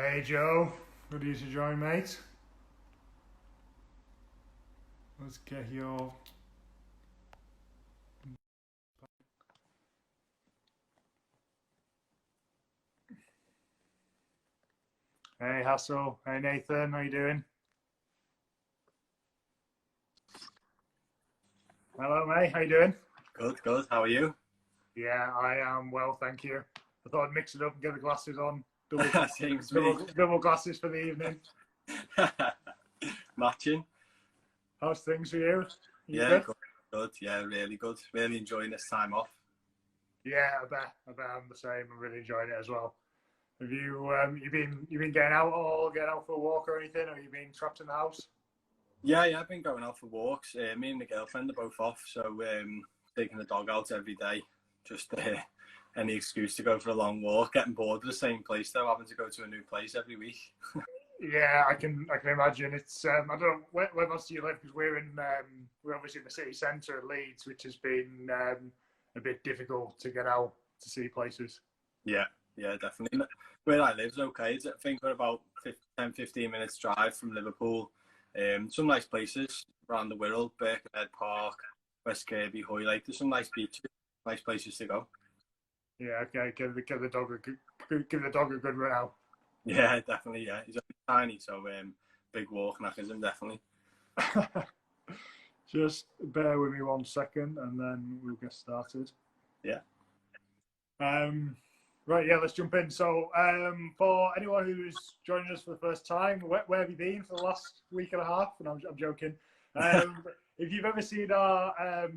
Hey Joe, good of you to join, mate. Let's get your. Hey Hassel, hey Nathan, how you doing? Hello, mate, how you doing? Good, good. How are you? Yeah, I am well, thank you. I thought I'd mix it up and get the glasses on. Double, Seems me. double glasses for the evening. Matching. How's things for you? You Yeah, good? good, good. Yeah, really good. Really enjoying this time off. Yeah, I bet I'm the same. I'm really enjoying it as well. Have you been getting out or getting out for a walk or anything, or you been trapped in the house? Yeah, I've been going out for walks. Me and the girlfriend are both off, so taking the dog out every day. Just any excuse to go for a long walk. Getting bored of the same place though, having to go to a new place every week. Yeah, I can imagine. It's I don't know whereabouts do you live, because we're obviously in the city centre of Leeds, which has been a bit difficult to get out to see places. Yeah, yeah, definitely. Where I live's okay. I think we're about 10-15 minutes drive from Liverpool. Some nice places around the world, Birkenhead Park, West Kirby, Hoylake. There's some nice beaches, nice places to go. Yeah, okay, give the dog a good run out. Yeah, definitely. Yeah, he's only tiny, so big walk knackers him definitely. Just bear with me 1 second, and then we'll get started. Yeah. Um, right, yeah, let's jump in. So, for anyone who's joining us for the first time, where have you been for the last week and a half? And I'm joking. Um, if you've ever seen our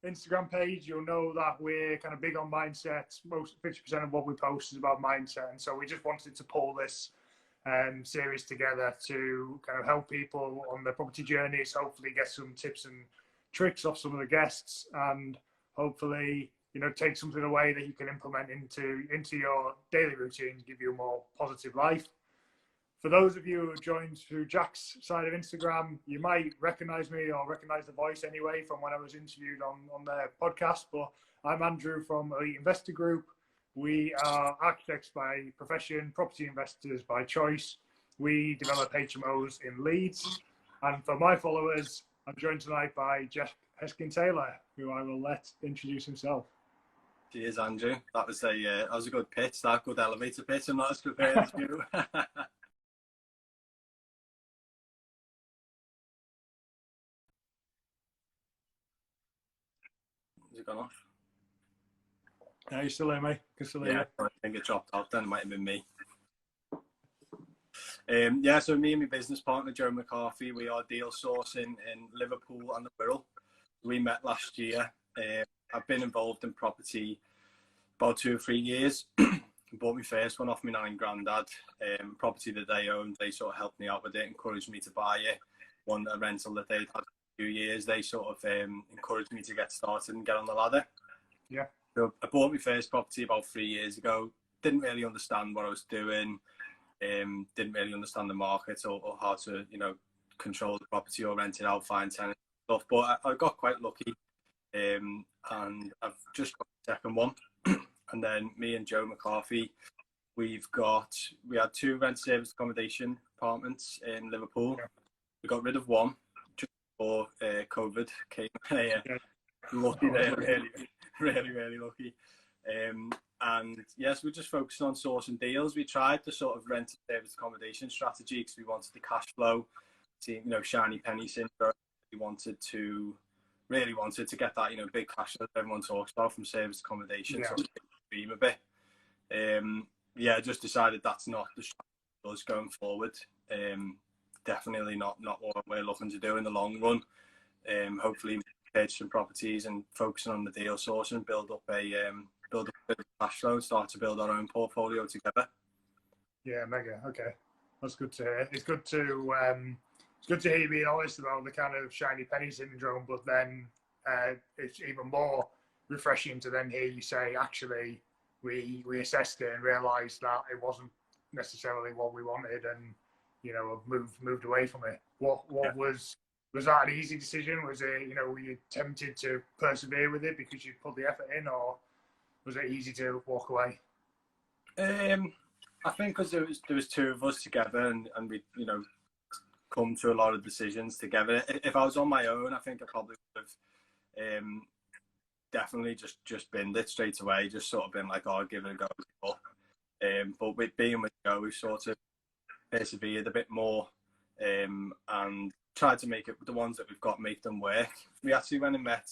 Instagram page, you'll know that we're kind of big on mindset. Most 50% of what we post is about mindset, and so we just wanted to pull this series together to kind of help people on their property journeys. Hopefully, get some tips and tricks off some of the guests, and hopefully, take something away that you can implement into your daily routine to give you a more positive life. For those of you who joined through Jack's side of Instagram, you might recognize me or recognize the voice anyway from when I was interviewed on their podcast. But I'm Andrew from Elite Investor Group. We are architects by profession, property investors by choice. We develop HMOs in Leeds. And for my followers, I'm joined tonight by Jack Heskin-Taylor, who I will let introduce himself. Cheers, Andrew. That was a good pitch. That good elevator pitch. I'm not as prepared as you. Has it gone off? Yeah, you still here, mate? Can still hear Yeah, you. I think it dropped off. Then it might have been me. So me and my business partner Joe McCarthy, we are deal sourcing in Liverpool and the Wirral. We met last year. I've been involved in property about 2 or 3 years. Bought my first one off my nan and granddad. Property that they owned, they sort of helped me out with it, encouraged me to buy it. One a rental that they'd had for a few years, they sort of encouraged me to get started and get on the ladder. Yeah. So I bought my first property about 3 years ago. Didn't really understand what I was doing. Didn't really understand the market or how to, control the property or rent it out, find tenants and stuff. But I got quite lucky, and I've just got the second one. And then me and Joe McCarthy, we had 2 rent service accommodation apartments in Liverpool. Yeah. We got rid of one just before COVID came. Yeah. Lucky there, really, really, really lucky. And yes, we're just focusing on sourcing deals. We tried the sort of rent and service accommodation strategy because we wanted the cash flow, shiny penny syndrome. We really wanted to get that, big cash flow that everyone talks about from service accommodation. Yeah. So dream a bit. Just decided that's not the strategy going forward. Definitely not what we're looking to do in the long run. Hopefully purchase some properties and focusing on the deal source and build up a bit of cash flow and start to build our own portfolio together. Yeah, mega. Okay, that's good to hear. It's good to hear you being honest about the kind of shiny penny syndrome, but then it's even more refreshing to then hear you say, actually, we assessed it and realised that it wasn't necessarily what we wanted, and have moved away from it. What Yeah. was that an easy decision? Was it, were you tempted to persevere with it because you put the effort in, or was it easy to walk away? I think because there was two of us together, and we, you know, come to a lot of decisions together. If I was on my own, I think I probably would have definitely just binned it straight away, just sort of been like, oh, I'll give it a go. But with being with Joe, we sort of persevered a bit more, and tried to make it, the ones that we've got, make them work. We actually went and met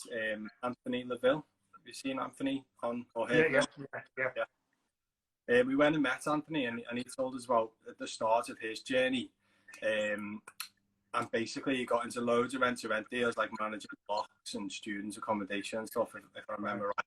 Anthony Laville. Have you seen Anthony on or heard Yeah, of him? We went and met Anthony, and he told us about at the start of his journey. And basically, he got into loads of rent-to-rent deals, like managing blocks and students' accommodation and stuff, if I remember right.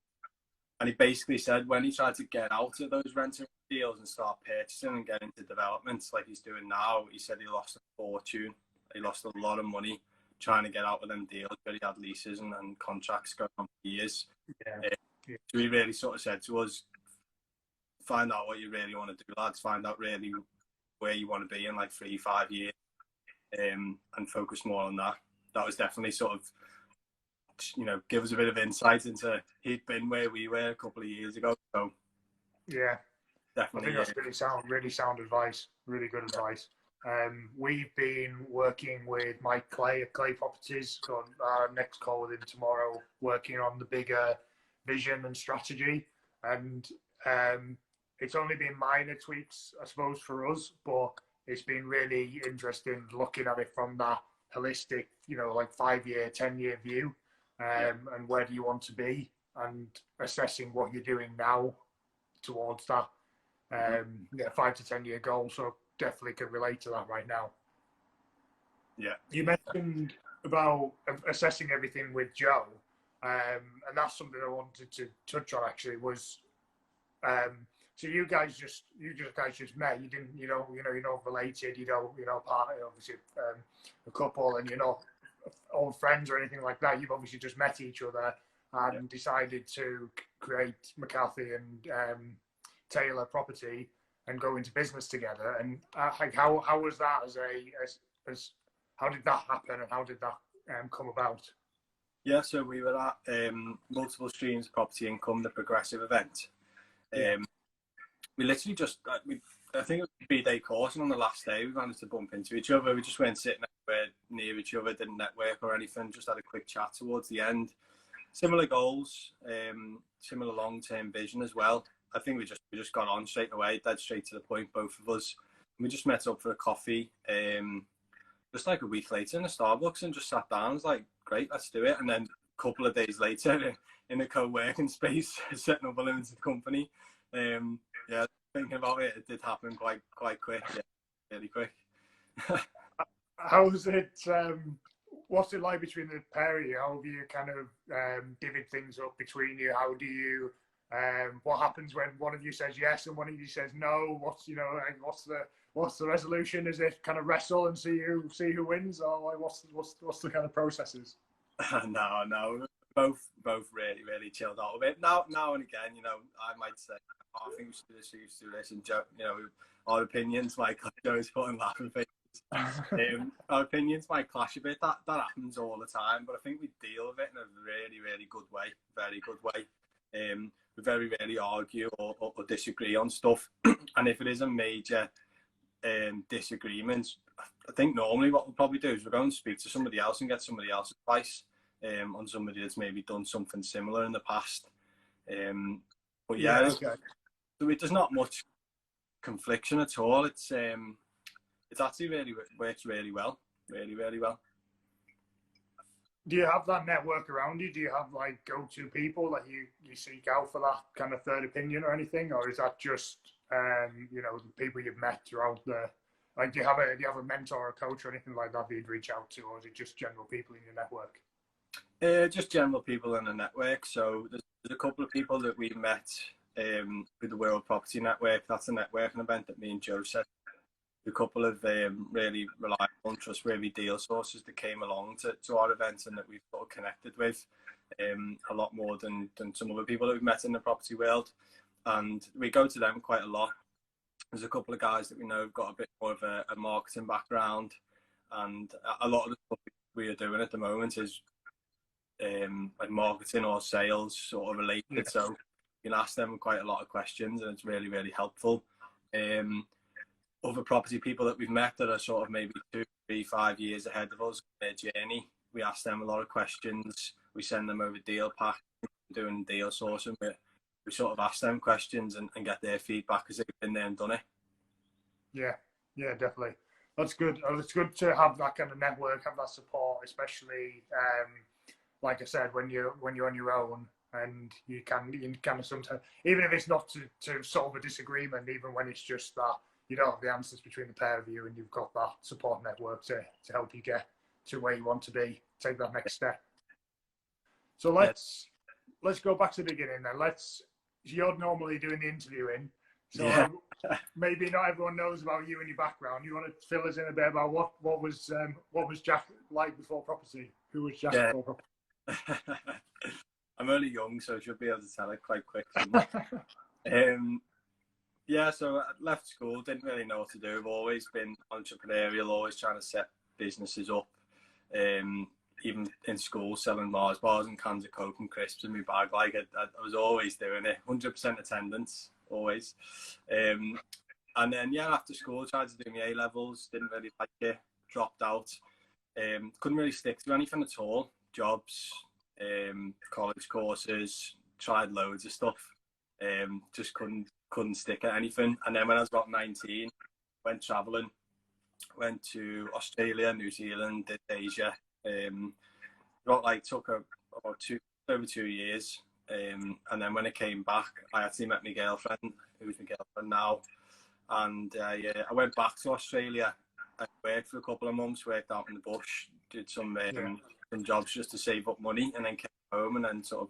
And he basically said when he tried to get out of those rent-to-rent deals and start purchasing and get into developments like he's doing now, he said he lost a fortune. He lost a lot of money trying to get out of them deals, but he had leases and contracts going on for years. So he really sort of said to us, find out what you really want to do, lads. Find out really where you want to be in like 3-5 years, and focus more on that. That was definitely sort of, you know, give us a bit of insight into, he'd been where we were a couple of years ago. So yeah, definitely. I think that's really sound advice, really good advice. We've been working with Mike Clay at Clay Properties on our next call with him tomorrow, working on the bigger vision and strategy. And it's only been minor tweaks, I suppose, for us, but it's been really interesting looking at it from that holistic, you know, like 5-year, 10-year view, and where do you want to be, and assessing what you're doing now towards that 5 to 10 year goal. So definitely can relate to that right now. Yeah. You mentioned about assessing everything with Joe, and that's something I wanted to touch on actually was, so you guys just met. You didn't, you're not related. Part obviously a couple, and you're not old friends or anything like that. You've obviously just met each other and decided to create McCarthy and Taylor Property and go into business together. And like, how was that as how did that happen, and how did that come about? Yeah, so we were at Multiple Streams of Property Income, the progressive event. We literally just, I think it was a 3-day course, and on the last day we managed to bump into each other. We just weren't sitting near each other, didn't network or anything, just had a quick chat towards the end. Similar goals, similar long-term vision as well. I think we just got on straight away, dead straight to the point, both of us. And we just met up for a coffee, just like a week later in a Starbucks, and just sat down. I was like, great, let's do it. And then a couple of days later, in a co-working space, setting up a limited company. Thinking about it, it did happen quite quick. Yeah, really quick. How's it? What's it like between the pair of you? How have you kind of divvied things up between you? How do you? What happens when one of you says yes and one of you says no? What's the resolution? Is it kind of wrestle and see who wins, or like what's the kind of processes? No. Both really chilled out a bit. Now and again, I might say, oh, I think we should do this, and Joe, our opinions might clash. Joe's putting laughing faces. Our opinions might clash a bit. That happens all the time, but I think we deal with it in a really good way. Very good way. We very rarely argue or disagree on stuff. And if it is a major disagreement, I think normally what we'll probably do is we'll go and speak to somebody else and get somebody else's advice on somebody that's maybe done something similar in the past. But there's not much confliction at all. It's actually really works really well, really well. Do you have that network around you? Do you have like go-to people that you seek out for that kind of third opinion or anything, or is that just the people you've met throughout the? Like, do you have a mentor or a coach or anything like that you'd reach out to, or is it just general people in your network? Just general people in the network. So there's a couple of people that we met with the World Property Network. That's a networking event that me and Joe set. A couple of really reliable and trustworthy deal sources that came along to our events and that we've sort of connected with a lot more than some other people that we've met in the property world. And we go to them quite a lot. There's a couple of guys that we know have got a bit more of a marketing background, and a lot of the stuff we are doing at the moment is like marketing or sales sort of related. So you can ask them quite a lot of questions, and it's really helpful. other property people that we've met that are sort of maybe 2, 3, 5 years ahead of us in their journey. We ask them a lot of questions. We send them over deal packs, doing deal sourcing. We sort of ask them questions and get their feedback because they've been there and done it. Yeah, definitely. That's good. It's good to have that kind of network, have that support, especially like I said, when you're on your own, and you can sometimes, even if it's not to solve a disagreement, even when it's just that you don't have the answers between the pair of you, and you've got that support network to help you get to where you want to be, take that next step. So let's go back to the beginning then. You're normally doing the interviewing, so maybe not everyone knows about you and your background. You want to fill us in a bit about what was Jack like before property? Who was Jack before property? I'm only young, so I should be able to tell it quite quick. So I left school, didn't really know what to do. I've always been entrepreneurial, always trying to set businesses up. Even in school, selling Mars bars and cans of Coke and crisps in my bag. Like I was always doing it, 100% attendance, always. And then after school, tried to do my A-levels, didn't really like it, dropped out. Couldn't really stick to anything at all. Jobs, college courses, tried loads of stuff. Just couldn't stick at anything. And then when I was about 19, went travelling, went to Australia, New Zealand, did Asia. Took over 2 years. And then when I came back, I actually met my girlfriend, who's my girlfriend now. And I went back to Australia. I worked for a couple of months, worked out in the bush, did some jobs just to save up money, and then came home and then sort of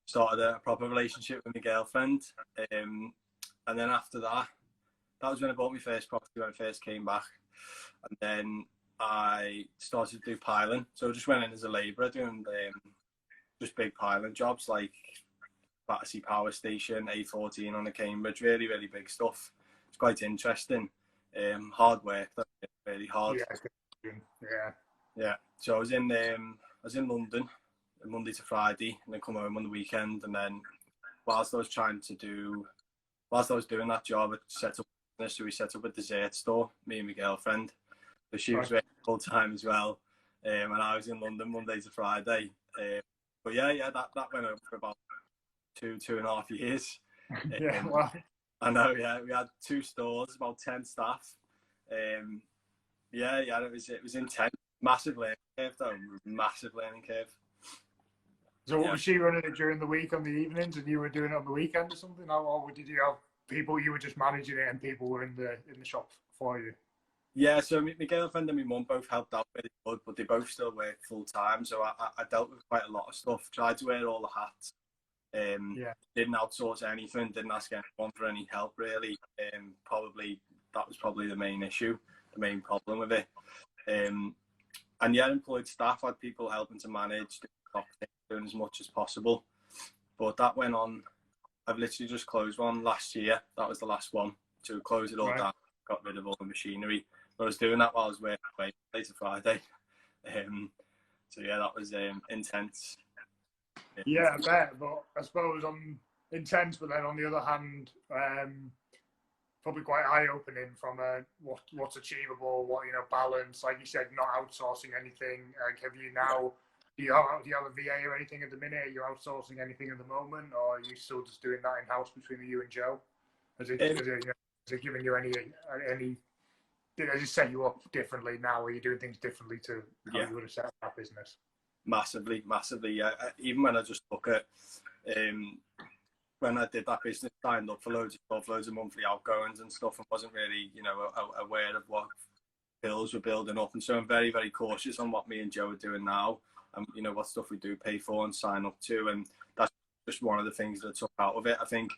started a proper relationship with my girlfriend. And then after that was when I bought my first property, when I first came back. And then I started to do piling. So I just went in as a labourer doing just big piling jobs like Battersea Power Station, A14 on the Cambridge, really, really big stuff. It's quite interesting. Hard work, really hard. Yeah. So I was in London Monday to Friday, and then come home on the weekend. And then whilst I was doing that job, I set up a business. So we set up a dessert store, me and my girlfriend. So she was working full time as well, and I was in London Monday to Friday. But that went on for about 2.5 years. Wow. I know. Yeah, we had 2 stores, about 10 staff. It was intense. Massive learning curve, though. Massive learning curve. So was she running it during the week on the evenings, and you were doing it on the weekend or something? Or did you have people you were just managing it, and people were in the shop for you? Yeah, so my girlfriend and my mum both helped out really good, but they both still work full time. So I dealt with quite a lot of stuff. Tried to wear all the hats. Didn't outsource anything. Didn't ask anyone for any help really. That was probably the main issue, the main problem with it. Employed staff, had people helping to manage, doing as much as possible. But that went on. I've literally just closed one last year. That was the last one. To close it all down, got rid of all the machinery. But I was doing that while I was working away Monday to Friday. That was intense. Yeah, I bet. But I suppose intense, but then on the other hand, probably quite eye-opening from what's achievable, balance. Like you said, not outsourcing anything. Like, do you have a VA or anything at the minute? Are you outsourcing anything at the moment, or are you still just doing that in-house between you and Joe? Has it given you any? Does it set you up differently now? Are you doing things differently to how you would have set up that business? Massively. Yeah. Even when I just look at when I did that business, signed up for loads of monthly outgoings and stuff, and wasn't really, aware of what bills were building up. And so I'm very, very cautious on what me and Joe are doing now, and what stuff we do pay for and sign up to. And that's just one of the things that I took out of it. I think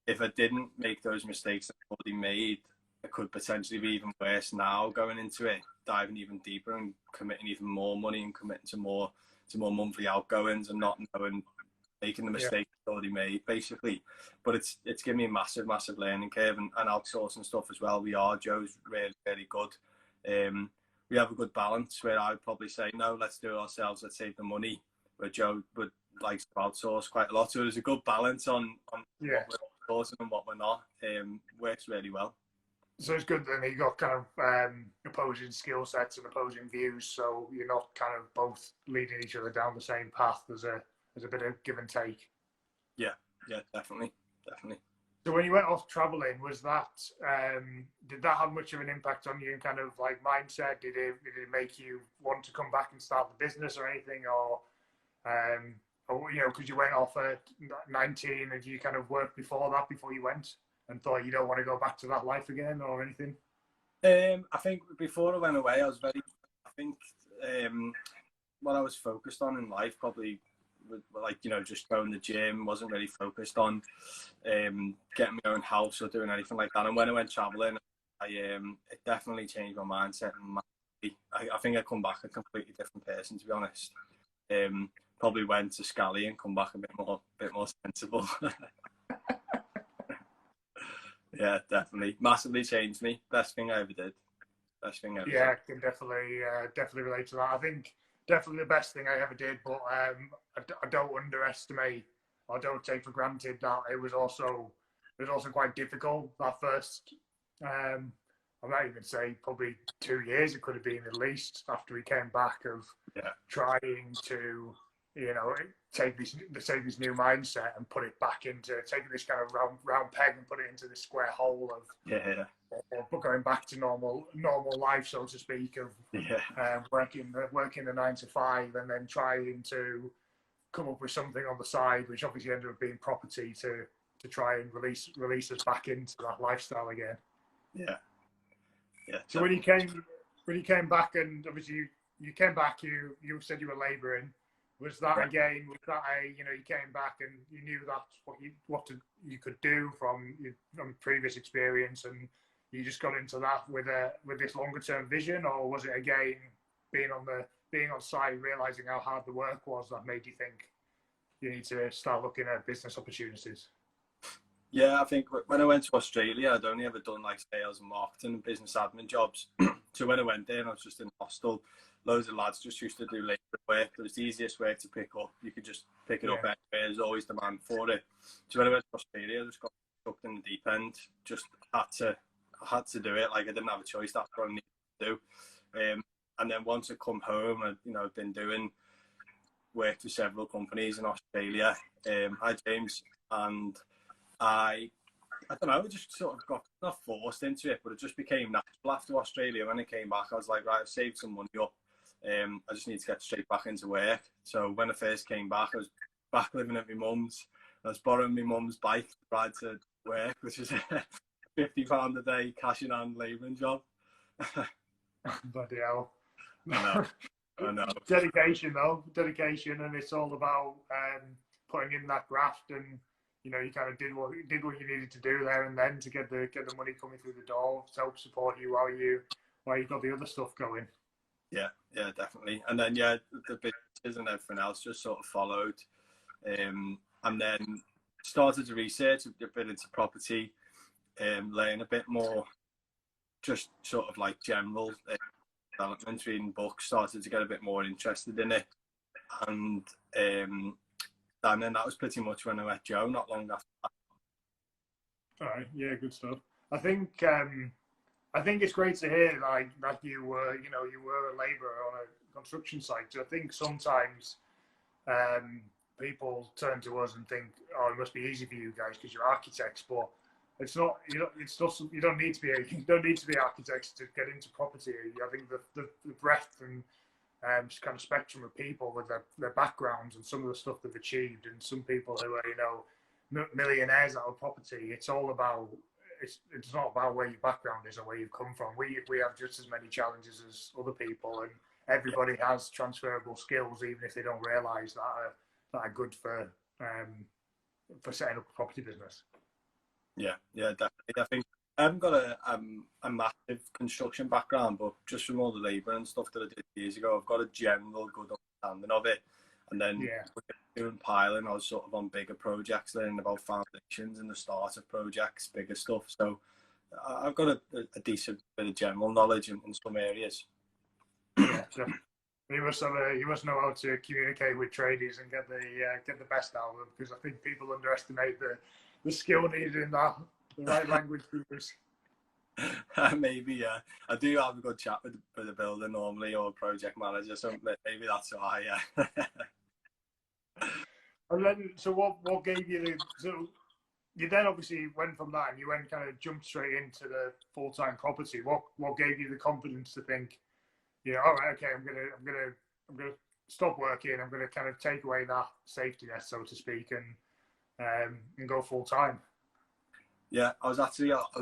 if I didn't make those mistakes that I've already made, it could potentially be even worse now going into it, diving even deeper and committing even more money and committing to more monthly outgoings and not knowing, making the mistakes already made, basically. But it's given me a massive learning curve, and outsourcing stuff as well. Joe's really, really good. We have a good balance where I would probably say, no, let's do it ourselves, let's save the money, where Joe would like to outsource quite a lot. So there's a good balance on what sorted and what we're not, works really well. So it's good that you got kind of opposing skill sets and opposing views, so you're not kind of both leading each other down the same path. There's a bit of give and take. Yeah, definitely. So when you went off traveling, was that did that have much of an impact on you in kind of like mindset? Did it make you want to come back and start the business or anything, or you know, because you went off at 19 and you kind of worked before that, before you went, and thought you don't want to go back to that life again or anything? I think before I went away, I think what I was focused on in life probably, like, you know, just going to the gym, wasn't really focused on getting my own house or doing anything like that. And when I went traveling, it definitely changed my mindset. And I think I come back a completely different person, to be honest. Probably went to Scally and come back a bit more sensible. Yeah, definitely. Massively changed me. Best thing I ever did. Yeah, I can definitely relate to that. I think definitely the best thing I ever did, but I don't underestimate or don't take for granted that it was also quite difficult. That first, I might even say probably 2 years, it could have been at least, after he came back, of trying to, you know, take this new mindset and put it back into taking this kind of round peg and put it into this square hole of or going back to normal life, so to speak, of working the 9 to 5 and then trying to come up with something on the side, which obviously ended up being property to try and release us back into that lifestyle again. Yeah. So when you came back, and obviously you came back, you said you were labouring. Was that again? Was that you came back and you knew that's what you could do from previous experience, and you just got into that with this longer term vision, or was it again being on site, realizing how hard the work was, that made you think you need to start looking at business opportunities? Yeah, I think when I went to Australia, I'd only ever done like sales and marketing and business admin jobs. So when I went there, I was just in a hostel. Loads of lads just used to do labour work. It was the easiest work to pick up. You could just pick it up anywhere. There's always demand for it. So when I went to Australia, I just got sucked in the deep end. Just had to do it. Like, I didn't have a choice. That's what I needed to do. And then once I come home, I've been doing work for several companies in Australia. Hi James, and I don't know, I just sort of got not forced into it, but it just became natural after Australia. When I came back, I was like, right, I've saved some money up. I just need to get straight back into work. So when I first came back, I was back living at my mum's. I was borrowing my mum's bike to ride to work, which is £50 a day cash in hand labouring job. Bloody hell. I know. Dedication, and it's all about putting in that graft, and you kind of did what you needed to do there and then to get the money coming through the door to help support you while you got the other stuff going. Yeah, definitely. And then the businesses and everything else just sort of followed, and then started to research a bit into property, learn a bit more, just sort of like general development, reading books, started to get a bit more interested in it, and then that was pretty much when I met Joe, not long after that. All right, yeah, good stuff. I think it's great to hear that you were a labourer on a construction site. So I think sometimes people turn to us and think, oh, it must be easy for you guys because you're architects, but it's not. You don't need to be architects to get into property. I think the breadth and kind of spectrum of people with their backgrounds and some of the stuff they've achieved, and some people who are millionaires out of property. It's all about it's not about where your background is or where you've come from. We have just as many challenges as other people, and everybody has transferable skills, even if they don't realise that are good for setting up a property business. Yeah, definitely. I think I haven't got a massive construction background, but just from all the labour and stuff that I did years ago, I've got a general good understanding of it. And then doing piling, I was sort of on bigger projects, learning about foundations and the start of projects, bigger stuff. So I've got a decent bit of general knowledge in some areas. Yeah, You must know how to communicate with tradies and get the best out of them, because I think people underestimate the skill needed in that, the right language to use. Maybe, yeah. I do have a good chat with the builder normally, or project manager, so maybe that's why, yeah. And then, so what gave you so you then obviously went from that and you went kind of jumped straight into the full-time property. What gave you the confidence to think, all right, okay, I'm gonna stop working. I'm gonna kind of take away that safety net, so to speak, and go full time. Yeah, I was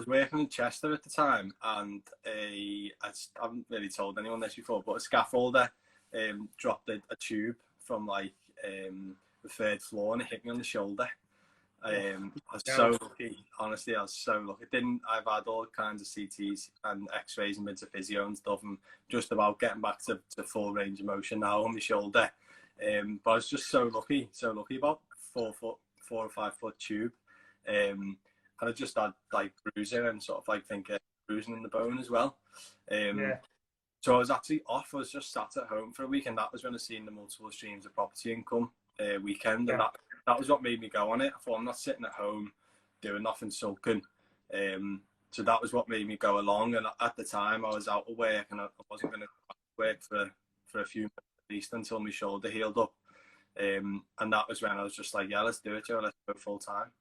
working in Chester at the time, and I haven't really told anyone this before, but a scaffolder dropped a tube from like the third floor and it hit me on the shoulder. I was so lucky, honestly. I was so lucky. I've had all kinds of CTs and X-rays and bits of physio and stuff, and just about getting back to full range of motion now on my shoulder. But I was just so lucky about 4 or 5 foot tube. And I just had like bruising and sort of like bruising in the bone as well. So I was actually off. I was just sat at home for a week, and that was when I seen the multiple streams of property income weekend, and that was what made me go on it. I thought, I'm not sitting at home doing nothing, sulking. So that was what made me go along. And at the time, I was out of work, and I wasn't going to work for a few months at least until my shoulder healed up. And that was when I was just like, yeah, let's do it, Joe. Let's go full time.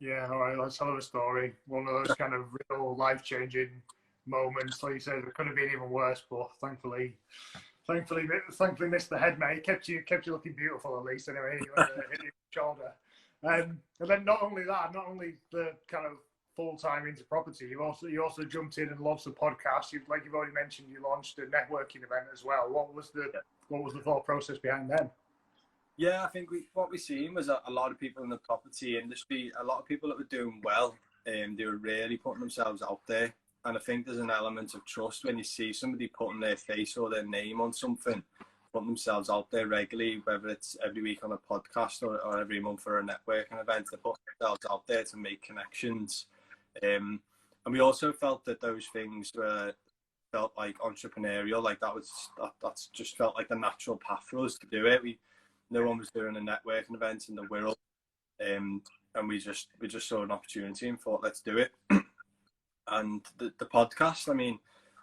Yeah, all right, let's tell a story. One of those kind of real life-changing moments. Like you said, it could have been even worse, but thankfully missed the head, mate. Kept you looking beautiful, at least. Anyway, you hit your shoulder. And then not only the kind of full-time into property, you also jumped in and launched a podcast. You've already mentioned, you launched a networking event as well. What was the thought process behind them? Yeah, I think what we seen was a lot of people in the property industry, a lot of people that were doing well, they were really putting themselves out there. And I think there's an element of trust when you see somebody putting their face or their name on something, putting themselves out there regularly, whether it's every week on a podcast or every month for a networking event. They put themselves out there to make connections. And we also felt that those things felt like entrepreneurial, like that's just felt like the natural path for us to do it. No one was doing a networking event in the world, and we just saw an opportunity and thought, let's do it. And the podcast, I mean,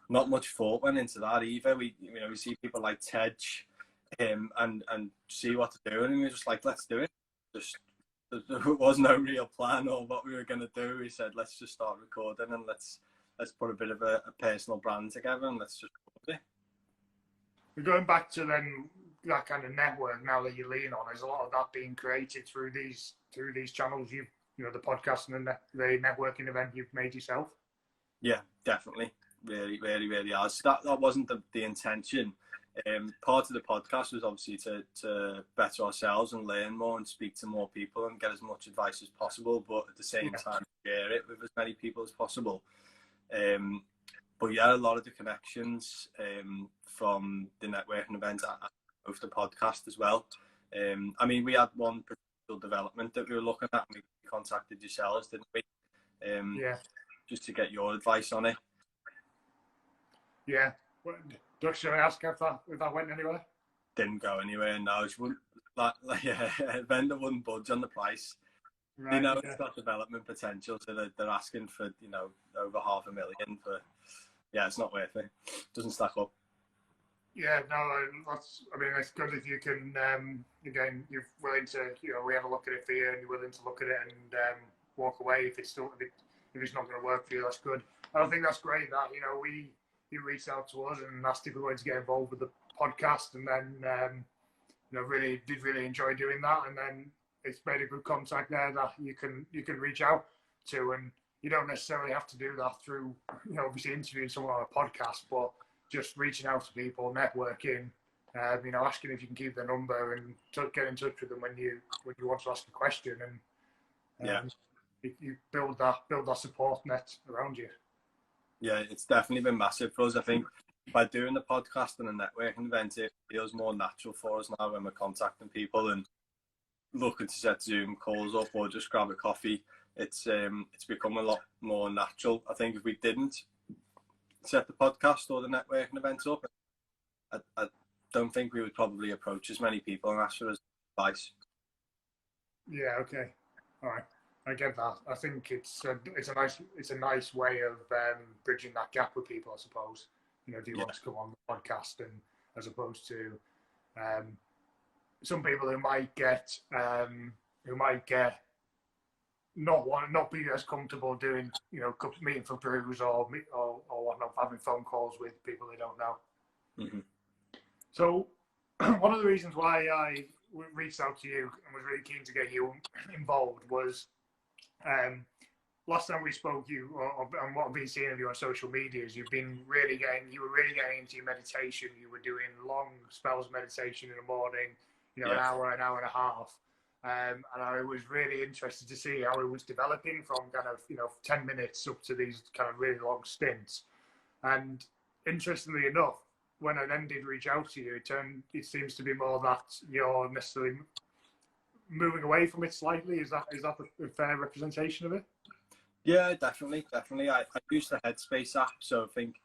not much thought went into that either. We see people like Tej, and see what they're doing, and we were just like, let's do it. There was no real plan or what we were going to do. We said, let's just start recording and let's put a bit of a personal brand together and let's just do it. We're going back to then that kind of network now that you lean on. Is a lot of that being created through these channels? The podcast and the networking event you've made yourself. Yeah, definitely. Really, really, really has. That wasn't the intention. Part of the podcast was obviously to better ourselves and learn more and speak to more people and get as much advice as possible, but at the same time share it with as many people as possible. But yeah, a lot of the connections from the networking event of the podcast as well. I mean, we had one potential development that we were looking at, and we contacted yourselves, didn't we? Just to get your advice on it. Yeah. Should I ask if that went anywhere? Didn't go anywhere. No, vendor wouldn't budge on the price. Right, it's got development potential, so they're asking for over $500,000 for. Yeah, it's not worth it. Doesn't stack up. Yeah, no, it's good if you can. Again, you're willing to. We have a look at it for you, and you're willing to look at it and walk away if it's not going to work for you. That's good. I think that's great that you reached out to us and asked if we wanted to get involved with the podcast, and then really enjoy doing that, and then it's made a good contact there that you can reach out to, and you don't necessarily have to do that through obviously interviewing someone on a podcast, but just reaching out to people, networking, asking if you can keep their number and get in touch with them when you want to ask a question, and you build that support net around you. Yeah, it's definitely been massive for us. I think by doing the podcast and the networking event, it feels more natural for us now when we're contacting people and looking to set Zoom calls up or just grab a coffee. It's become a lot more natural. I think if we didn't set the podcast or the networking event up, I don't think we would probably approach as many people and ask for advice. Yeah. Okay. All right. I get that. I think it's a nice way of bridging that gap with people, I suppose. You know, do you Yeah. want to come on the podcast, and as opposed to um, some people who might get not be as comfortable doing, you know, meeting for brews or whatnot, having phone calls with people they don't know. Mm-hmm. So one of the reasons why I reached out to you and was really keen to get you involved was last time we spoke, and what I've been seeing of you on social media is you were really getting into your meditation. You were doing long spells of meditation in the morning, you know, Yeah. an hour and a half. And I was really interested to see how it was developing from kind of, you know, 10 minutes up to these kind of really long stints. And interestingly enough, when I then did reach out to you, it seems to be more that you're necessarily moving away from it slightly. Is that a fair representation of it? Yeah, definitely. I use the Headspace app, so I think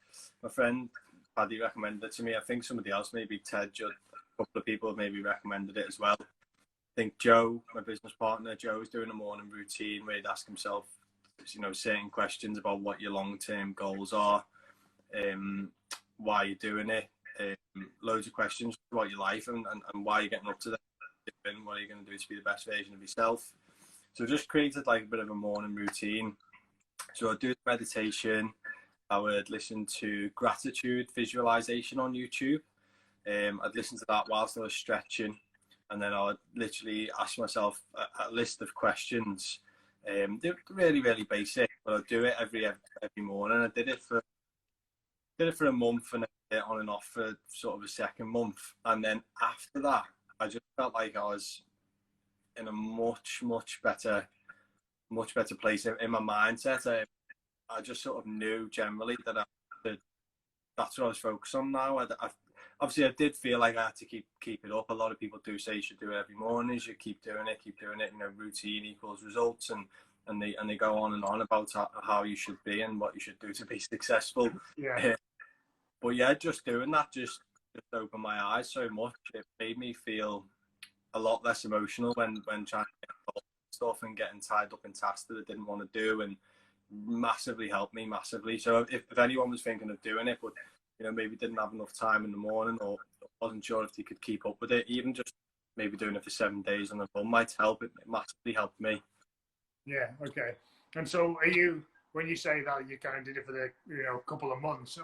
my friend Paddy recommended it to me. I think somebody else, maybe Ted, a couple of people maybe recommended it as well. I think Joe, my business partner, Joe's doing a morning routine where he'd ask himself, you know, certain questions about what your long-term goals are, why you're doing it, loads of questions about your life and why you're getting up to that, and what are you going to do to be the best version of yourself. So just created like a bit of a morning routine. So I'd do meditation, I would listen to gratitude visualization on YouTube. I'd listen to that whilst I was stretching, and then I would literally ask myself a list of questions. They're really, really basic, but I'd do it every morning. I did it for a month, and then on and off for sort of a second month. And then after that, I just felt like I was in a much better place in my mindset. I just sort of knew generally that that's what I was focused on now. Obviously, I did feel like I had to keep it up. A lot of people do say you should do it every morning. You should keep doing it. You know, routine equals results, and they go on and on about how you should be and what you should do to be successful. Yeah. But yeah, just doing that just opened my eyes so much. It made me feel a lot less emotional when trying to get involved in stuff and getting tied up in tasks that I didn't want to do, and massively helped me massively. So if anyone was thinking of doing it, but you know, maybe didn't have enough time in the morning or wasn't sure if they could keep up with it, even just maybe doing it for 7 days on a run might help. It massively helped me. Yeah. Okay. And so, when you say that you kind of did it for the, you know, couple of months,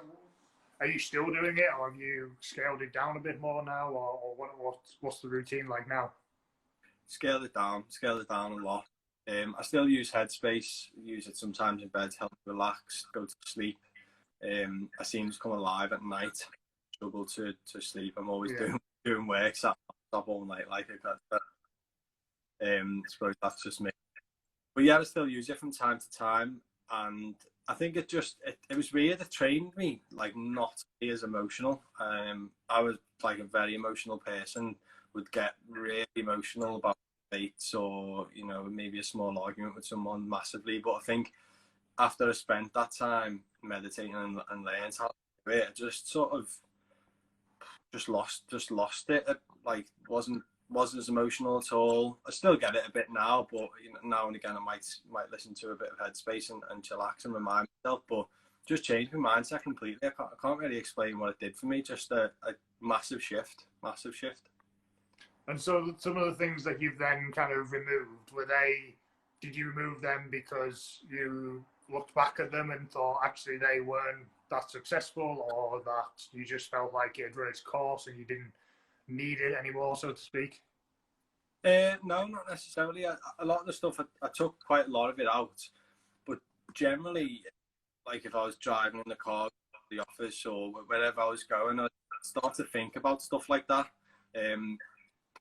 are you still doing it, or have you scaled it down a bit more now, or what's the routine like now? Scaled it down a lot. I still use Headspace, use it sometimes in bed to help me relax, go to sleep. I seem to come alive at night, struggle to sleep. I'm always doing work, sat up all night like it. I suppose that's just me. But yeah, I still use it from time to time, and I think it was weird. It trained me like not to be as emotional. I was like a very emotional person, would get really emotional about debates or, you know, maybe a small argument with someone massively. But I think after I spent that time meditating and learned how to do it, I just sort of lost it. It like wasn't as emotional at all. I still get it a bit now, but you know, now and again I might listen to a bit of Headspace and chillax and remind myself. But just changed my mindset completely. I can't really explain what it did for me. Just a massive shift. And so, some of the things that you've then kind of removed, did you remove them because you looked back at them and thought actually they weren't that successful, or that you just felt like it had run its course and you didn't need it anymore, so to speak? No, not necessarily. A lot of the stuff I took quite a lot of it out, but generally, like if I was driving in the car to the office or wherever I was going, I'd start to think about stuff like that.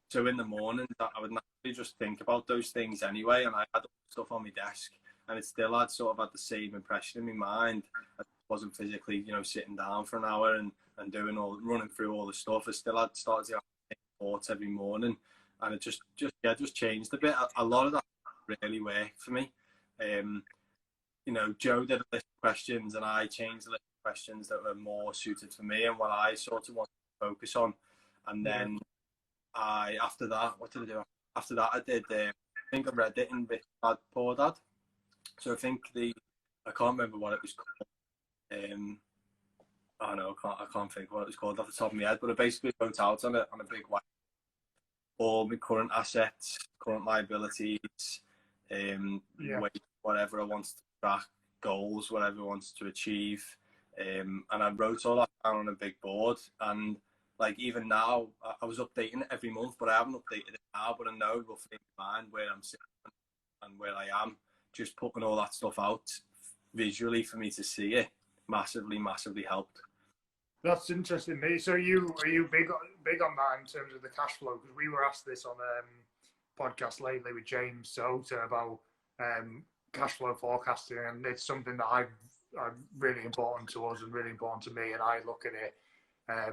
So in the morning, I would naturally just think about those things anyway, and I had stuff on my desk, and it still had sort of had the same impression in my mind. I wasn't physically, you know, sitting down for an hour and running through all the stuff. I still had started to have thoughts every morning, and it just changed a bit. A lot of that really worked for me. You know, Joe did a list of questions, and I changed the list of questions that were more suited for me and what I sort of wanted focus on. And then after that, what did I do? After that, I did, I think I read it in Rich Dad Poor Dad. So I think I can't remember what it was called. I don't know, I can't think what it was called off the top of my head, but I basically wrote out on a big white all my current assets, current liabilities, whatever I want to track, goals, whatever I want to achieve. And I wrote all that down on a big board. And like even now, I was updating it every month, but I haven't updated it now, but I know roughly in mind where I'm sitting and where I am. Just putting all that stuff out visually for me to see it massively helped. That's interesting. So are you big on that in terms of the cash flow? Because we were asked this on podcast lately with James Sota about cash flow forecasting, and it's something that I'm really important to us and really important to me. And I look at it, I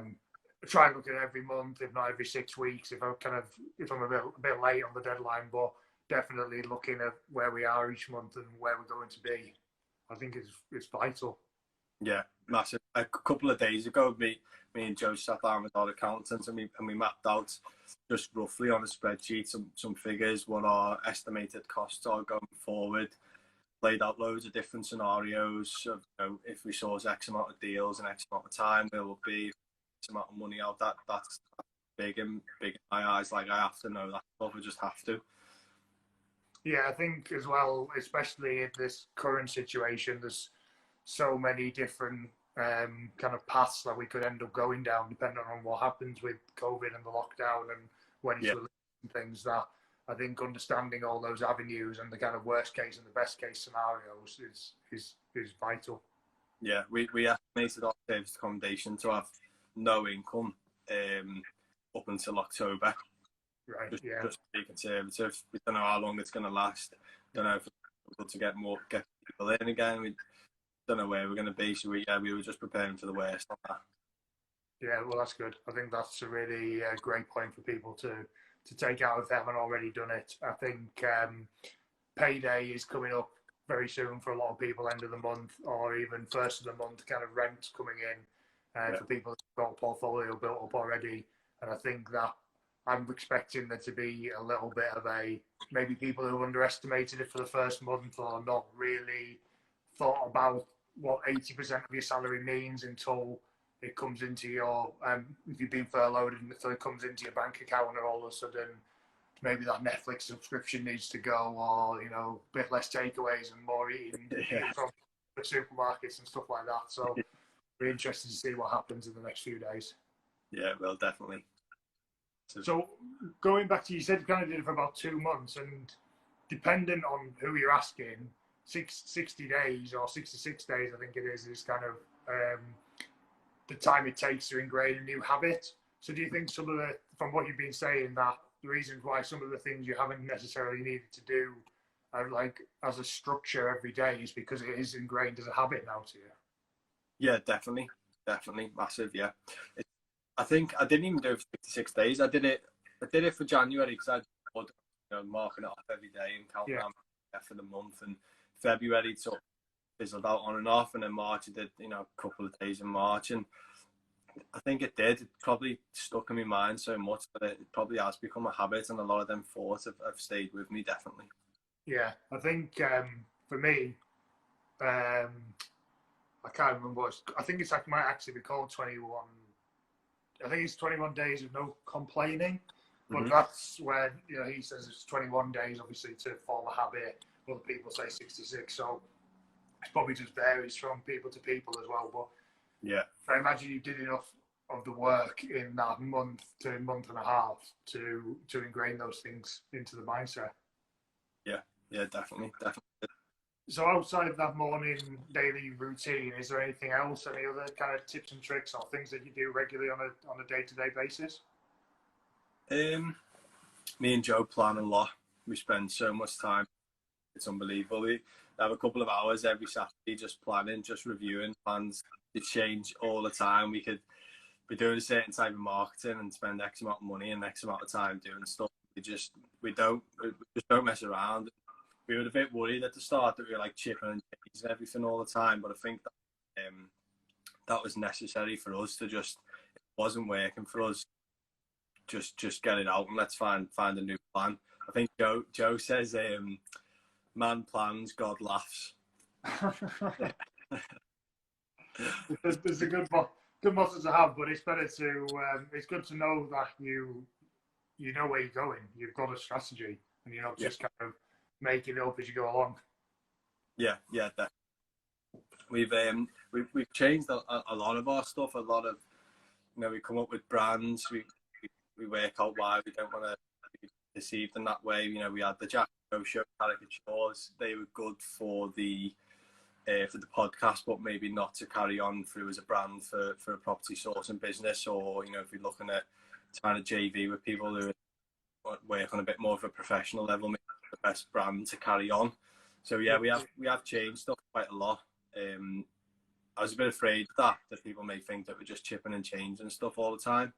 try and look at it every month, if not every 6 weeks, if I'm a bit late on the deadline, but definitely looking at where we are each month and where we're going to be. I think it's vital. Yeah, massive. A couple of days ago, me and Joe sat down with our accountants and we mapped out just roughly on a spreadsheet some figures, what our estimated costs are going forward. Laid out loads of different scenarios of, if we source X amount of deals in X amount of time, there will be X amount of money out. That's big in my eyes. Like I have to know that stuff. I just have to. Yeah, I think as well, especially in this current situation, there's so many different kind of paths that we could end up going down, depending on what happens with COVID and the lockdown and when it's released and things. That I think understanding all those avenues and the kind of worst case and the best case scenarios is vital. Yeah, we estimated our savings accommodation to have no income up until October. Right. Just to be conservative. We don't know how long it's going to last. Don't know if we're able to get people in again. We don't know where we're going to be. So we were just preparing for the worst on that. Yeah, well, that's good. I think that's a really great point for people to take out if they haven't already done it. I think payday is coming up very soon for a lot of people, end of the month or even first of the month, kind of rent coming in for people who've got a portfolio built up already. And I think that I'm expecting there to be a little bit of maybe people who underestimated it for the first month or not really thought about what 80% of your salary means until it comes into your, if you've been furloughed, until it comes into your bank account and all of a sudden maybe that Netflix subscription needs to go, or, a bit less takeaways and more eating from the supermarkets and stuff like that. So we're interested to see what happens in the next few days. Yeah, well, definitely. So going back to, you said you kind of did it for about 2 months, and depending on who you're asking, 60 days or 66 days, I think it is kind of the time it takes to ingrain a new habit. So do you think from what you've been saying, that the reasons why some of the things you haven't necessarily needed to do are like as a structure every day is because it is ingrained as a habit now to you? Yeah, definitely massive. Yeah, I think I didn't even do it for 56 days. I did it for January because I was marking it off every day and counting down for the month. And February sort of fizzled out on and off, and then March I did a couple of days in March, and I think it probably stuck in my mind so much that it probably has become a habit, and a lot of them thoughts have stayed with me, definitely. Yeah, I think for me, I can't remember I think it might actually be called 21. I think it's 21 days of no complaining, but that's when he says it's 21 days, obviously, to form a habit. Other people say 66, so it probably just varies from people to people as well. But yeah, I imagine you did enough of the work in that month to month and a half to ingrain those things into the mindset. Yeah, definitely. So outside of that morning daily routine, is there anything else, any other kind of tips and tricks or things that you do regularly on a day-to-day basis? Me and Joe plan a lot. We spend so much time. It's unbelievable. We have a couple of hours every Saturday just planning, just reviewing plans. They change all the time. We could be doing a certain type of marketing and spend X amount of money and X amount of time doing stuff. We don't mess around. We were a bit worried at the start that we were like chipping and chasing everything all the time, but I think that that was necessary for us to just wasn't working for us, just get it out and let's find a new plan. I think Joe says, man plans, God laughs. It's a good motto to have, but it's better to it's good to know that you know where you're going. You've got a strategy, and you're not just kind of making it up as you go along. Yeah, definitely. We've changed a lot of our stuff. A lot of, we come up with brands. We work out why we don't want to be perceived in that way. We had the Jack Show caricatures. They were good for the podcast, but maybe not to carry on through as a brand for a property sourcing business, or if you're looking at trying to JV with people who work on a bit more of a professional level, maybe the best brand to carry on. So yeah, we have changed stuff quite a lot. I was a bit afraid that people may think that we're just chipping and changing stuff all the time.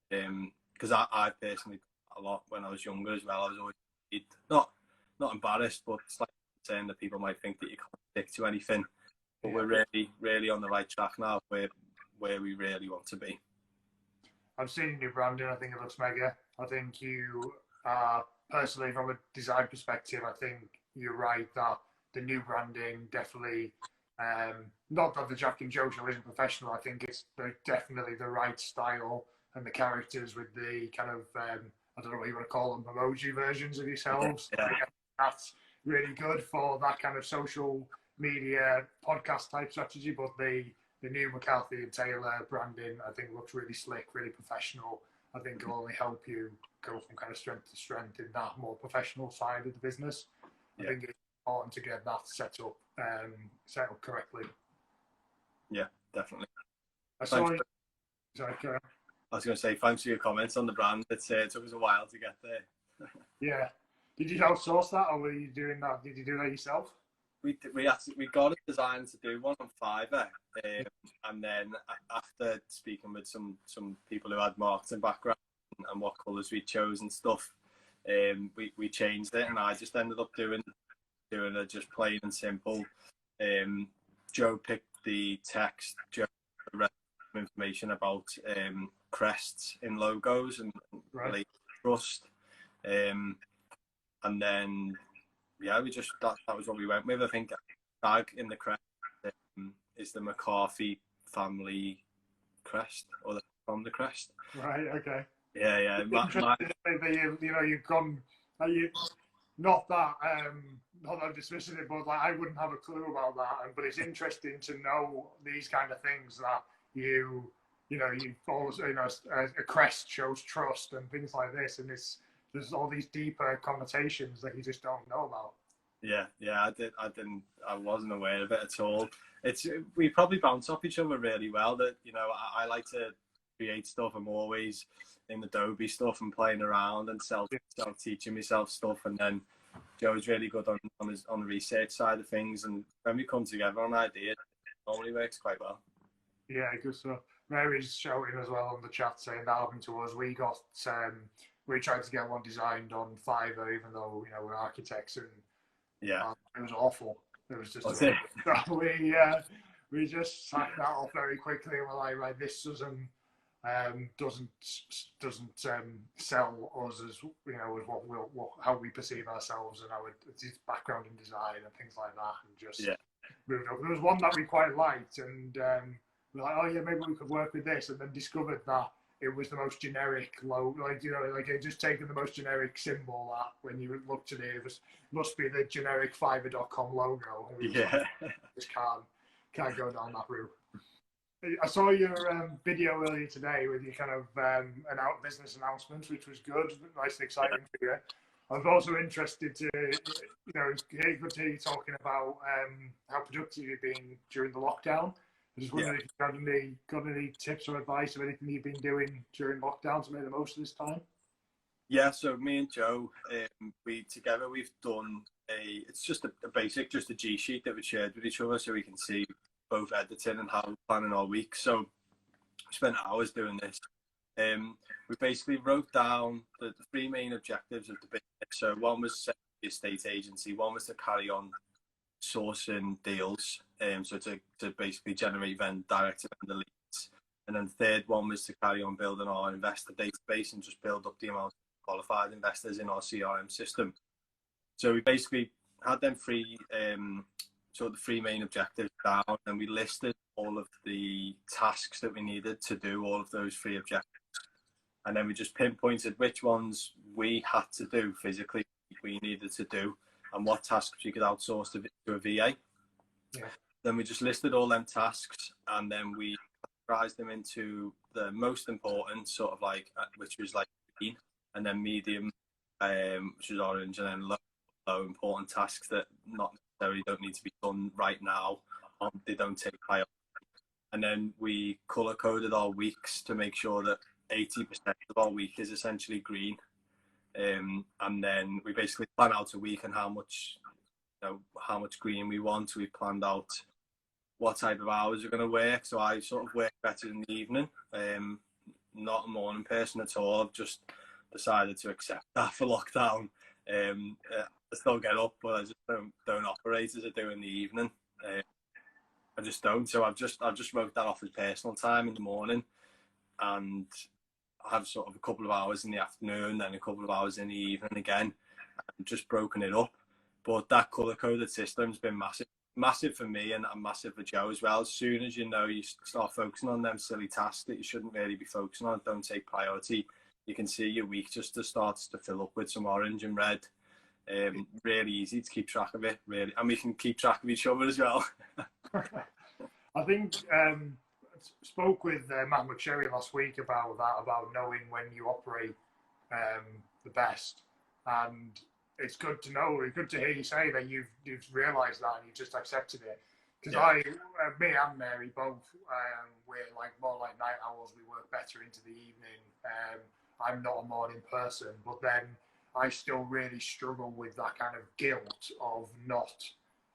Because I personally, a lot when I was younger as well, I was always not embarrassed, but it's like saying that people might think that you can't stick to anything. But we're really on the right track now, where we really want to be. I've seen your branding. I think it looks mega. I think you personally, from a design perspective, I think you're right that the new branding definitely, not that the Jack and Joe show isn't professional, I think it's definitely the right style, and the characters with the kind of, I don't know what you want to call them, emoji versions of yourselves. Yeah. That's really good for that kind of social media podcast type strategy, but the new McCarthy and Taylor branding, I think, looks really slick, really professional. I think it'll only help you go from kind of strength to strength in that more professional side of the business. I think it's important to get that set up correctly. Yeah, definitely. Sorry, I was going to say, thanks for your comments on the brand. It took us a while to get there. Yeah. Did you outsource that, or were you doing that? Did you do that yourself? We got a design to do one on Fiverr, and then after speaking with some people who had marketing background and what colours we chose and stuff, we changed it, and I just ended up doing it just plain and simple. Joe picked the text, Joe read information about crests in logos and related trust, and then we just that was what we went with. I think tag in the crest is the McCarthy family crest, or from the crest. Right. Okay. Yeah. You've gone. Not that dismissing it, but I wouldn't have a clue about that. But it's interesting to know these kind of things that you always a crest shows trust and things like this, and there's all these deeper connotations that you just don't know about. Yeah, I wasn't aware of it at all. We probably bounce off each other really well. That I like to create stuff. I'm always in Adobe stuff and playing around and self-teaching myself stuff. And then Joe's really good on the research side of things. And when we come together on ideas, it normally works quite well. Yeah, good stuff. Mary's shouting as well on the chat saying that happened to us. We tried to get one designed on Fiverr, even though we're architects, and it was awful. It was just we just sacked that off very quickly, and we're like, right, this doesn't sell us as as how we perceive ourselves and our background in design and things like that, and just moved over. There was one that we quite liked, and we're like, oh yeah, maybe we could work with this, and then discovered that it was the most generic logo, it just taken the most generic symbol that when you looked at it, must be the generic Fiverr.com logo. Just can't go down that route. I saw your video earlier today with your kind of business announcements, which was good, nice and exciting for you. I was also interested to, hear you talking about how productive you've been during the lockdown. I just wondering if you've got any tips or advice of anything you've been doing during lockdown to make the most of this time. Yeah, so me and Joe, we've done it's just a basic, just a G sheet that we shared with each other so we can see both editing and how we're planning our week. So we spent hours doing this. We basically wrote down the three main objectives of the business. So one was the estate agency, one was to carry on sourcing deals, so to basically generate direct vendor leads, And then the third one was to carry on building our investor database and just build up the amount of qualified investors in our CRM system. So we basically had them three, sort of the three main objectives down, and we listed all of the tasks that we needed to do all of those three objectives. And then we just pinpointed which ones we had to do physically, we needed to do, and what tasks we could outsource to a VA. Yeah. Then we just listed all them tasks, and then we categorized them into the most important, sort of like, which was like green, and then medium, which is orange, and then low important tasks that not necessarily don't need to be done right now. They don't take priority. And then we color coded our weeks to make sure that 80% of our week is essentially green. And then we basically plan out a week and how much green we want. We planned out what type of hours we're going to work. So I sort of work better in the evening. Not a morning person at all. I've just decided to accept that for lockdown. I still get up, but I just don't operate as I do in the evening. I just don't. So I've just wrote that off as personal time in the morning, and I have sort of a couple of hours in the afternoon, then a couple of hours in the evening again. I've just broken it up. But that colour coded system's been massive for me, and massive for Joe as well. As soon as you start focusing on them silly tasks that you shouldn't really be focusing on, don't take priority, you can see your week just starts to fill up with some orange and red. Really easy to keep track of it, really, and we can keep track of each other as well. I think spoke with Matt McSherry last week about knowing when you operate the best, and it's good to know. It's good to hear you say that you've realised that and you just accepted it. Because me and Mary both, we're like more like night owls. We work better into the evening. I'm not a morning person, but then I still really struggle with that kind of guilt of not,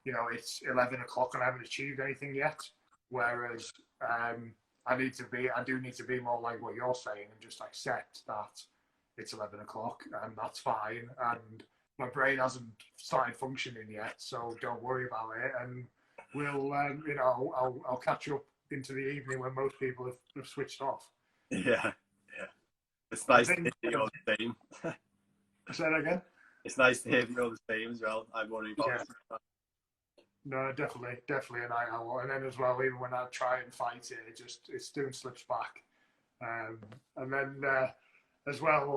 it's 11 o'clock and I haven't achieved anything yet. Whereas I do need to be more like what you're saying and just accept that it's 11 o'clock and that's fine. And my brain hasn't started functioning yet, so don't worry about it. And we'll, I'll catch up into the evening when most people have switched off. Yeah. It's nice to hear you're the same. Say that again? It's nice to hear you're the same as well. I worry about it. No, definitely a night owl. And then as well, even when I try and fight it, it still slips back. And then as well,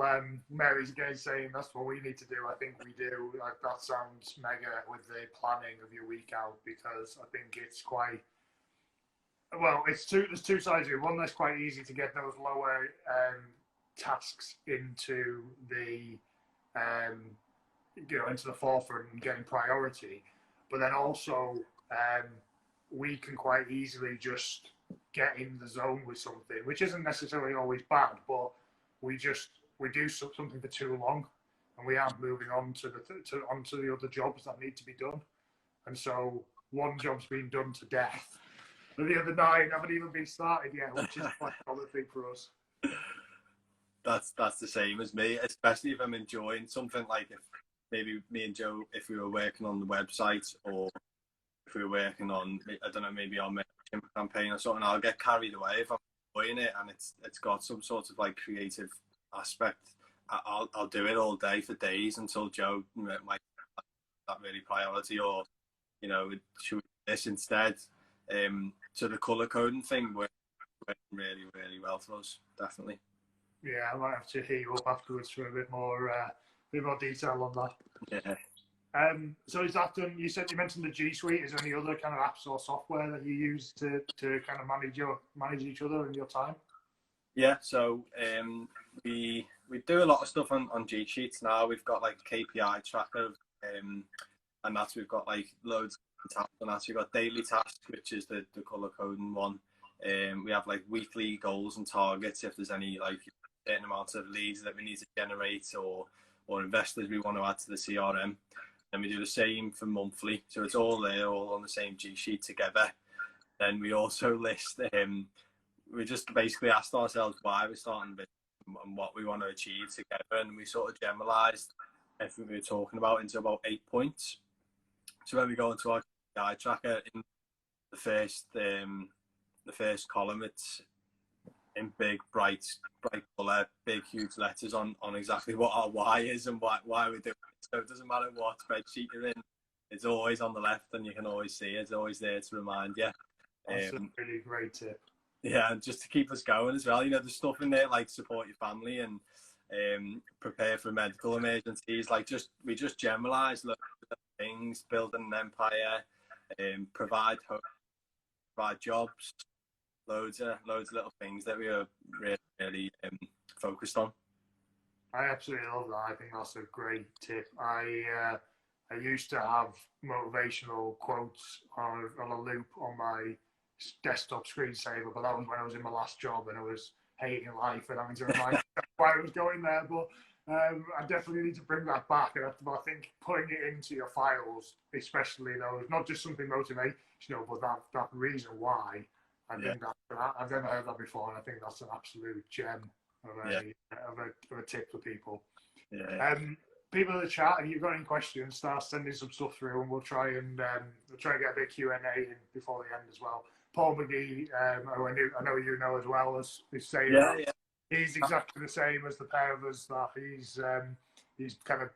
Mary's again saying that's what we need to do. I think we do. Like, that sounds mega with the planning of your week out, because I think it's quite. Well, there's two sides of it. One, that's quite easy to get those lower tasks into the into the forefront and getting priority, but then also we can quite easily just get in the zone with something, which isn't necessarily always bad, but we do something for too long and we aren't moving on to onto the other jobs that need to be done. And so one job's been done to death and the other 9 haven't even been started yet, which is quite a common thing for us. That's the same as me, especially if I'm enjoying something. Like if maybe me and Joe, if we were working on the website, or if we were working on, I don't know, maybe our membership campaign or something, I'll get carried away if I'm enjoying it and it's got some sort of like creative aspect. I'll do it all day for days until Joe might that really priority, or should we do this instead. So the colour coding thing worked really, really well for us, definitely. Yeah, I might have to hit you up afterwards for a bit more detail on that. Yeah. So is that done? You mentioned the G Suite. Is there any other kind of apps or software that you use to kind of manage each other and your time? Yeah. So we do a lot of stuff on G Sheets now. We've got like KPI tracker, and we've got like loads of tabs on that. So we've got daily tasks, which is the colour coding one. We have like weekly goals and targets if there's any like certain amounts of leads that we need to generate, or investors we want to add to the CRM. And we do the same for monthly, so it's all there, all on the same G sheet together. Then we also list, we just basically asked ourselves why we're starting business and what we want to achieve together, and we sort of generalised everything we were talking about into about 8 points. So when we go into our KPI tracker, in the first column, it's in big, bright colour, big, huge letters on exactly what our why is and why we're doing it. So it doesn't matter what spreadsheet you're in, it's always on the left and you can always see it. It's always there to remind you. That's a really great tip. Yeah, and just to keep us going as well. You know, there's stuff in there like support your family and prepare for medical emergencies. Like we just generalise things, build an empire, provide hope, provide jobs, loads of little things that we are really focused on. I absolutely love that. I think that's a great tip. I used to have motivational quotes on a loop on my desktop screensaver, but that was when I was in my last job and I was hating life and having to remind myself why I was going there. But I definitely need to bring that back. And I think putting it into your files, especially those, not just something motivational, but that reason why. I think that I've never heard that before, and I think that's an absolute gem of a tip for people. Yeah. People in the chat, if you've got any questions, start sending some stuff through, and we'll try and get a bit of Q&A in before the end as well. Paul McGee, who I know you know as well, is saying he's exactly the same as the pair of us. That he's kind of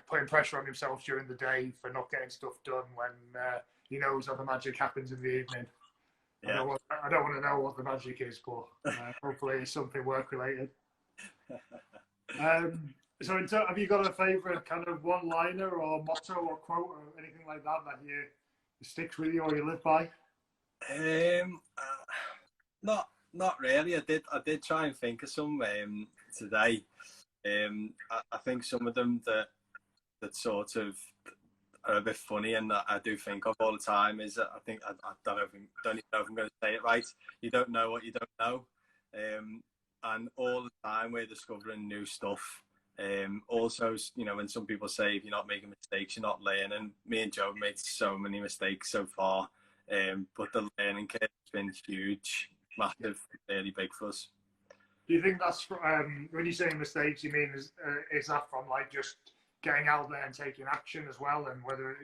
putting pressure on himself during the day for not getting stuff done when he knows that the magic happens in the evening. Yeah. I don't want to know what the magic is, but hopefully it's something work related. So, have you got a favourite kind of one-liner or motto or quote or anything like that you sticks with you or you live by? Not really. I did try and think of some today. I think some of them that sort of are a bit funny and that I do think of all the time is I think I don't even know if I'm going to say it right. You don't know what you don't know, and all the time we're discovering new stuff. Also, you know, when some people say if you're not making mistakes, you're not learning. Me and Joe have made so many mistakes so far, but the learning curve has been huge, massive, really big for us. Do you think that's when you say mistakes, you mean is that from like just getting out there and taking action as well, and whether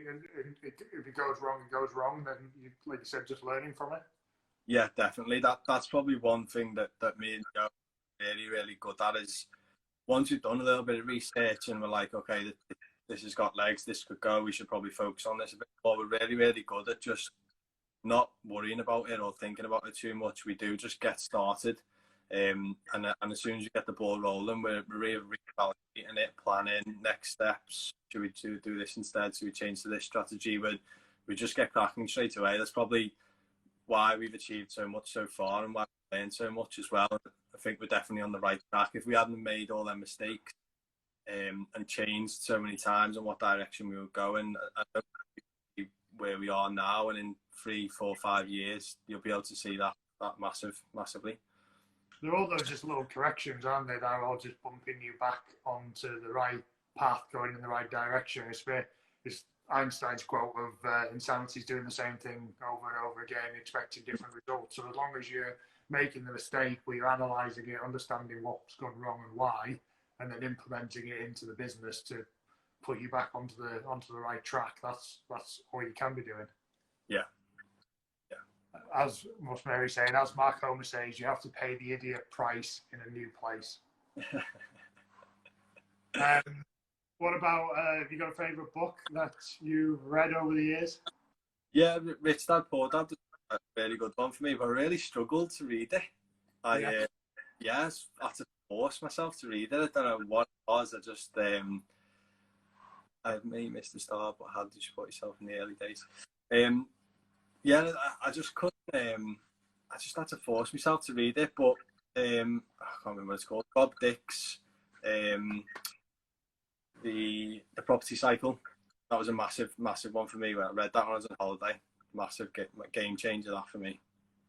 if it goes wrong, it goes wrong, then you, like you said, just learning from it? Yeah, definitely. That's probably one thing that me and Joe are really good at is once we've done a little bit of research and we're like, okay, this has got legs, this could go, we should probably focus on this a bit more. We're really good at just not worrying about it or thinking about it too much. We do just get started. And as soon as you get the ball rolling, we're reevaluating it, planning next steps. Should we do this instead? Should we change to this strategy? We just get cracking straight away. That's probably why we've achieved so much so far and why we've learned so much as well. I think we're definitely on the right track. If we hadn't made all them mistakes and changed so many times on what direction we were going, I don't think where we are now, and in 3, 4, 5 years, you'll be able to see that massively. They're all those just little corrections, aren't they? They're all just bumping you back onto the right path, going in the right direction. It's Einstein's quote of insanity is doing the same thing over and over again, expecting different results. So as long as you're making the mistake, where you're analysing it, understanding what's gone wrong and why, and then implementing it into the business to put you back onto the right track, that's all you can be doing. Yeah. As Mus Mary saying, as Mark Homer says, you have to pay the idiot price in a new place. What about, have you got a favourite book that you've read over the years? Yeah, Rich Dad Poor Dad was a really good one for me, but I really struggled to read it. I had to force myself to read it. I don't know what it was. I just, I may miss the start, but how did you support yourself in the early days? Yeah, I just couldn't. I just had to force myself to read it, but I can't remember what it's called. Bob Dick's the Property Cycle. That was a massive one for me. When I read that when I was on holiday, massive game changer that for me.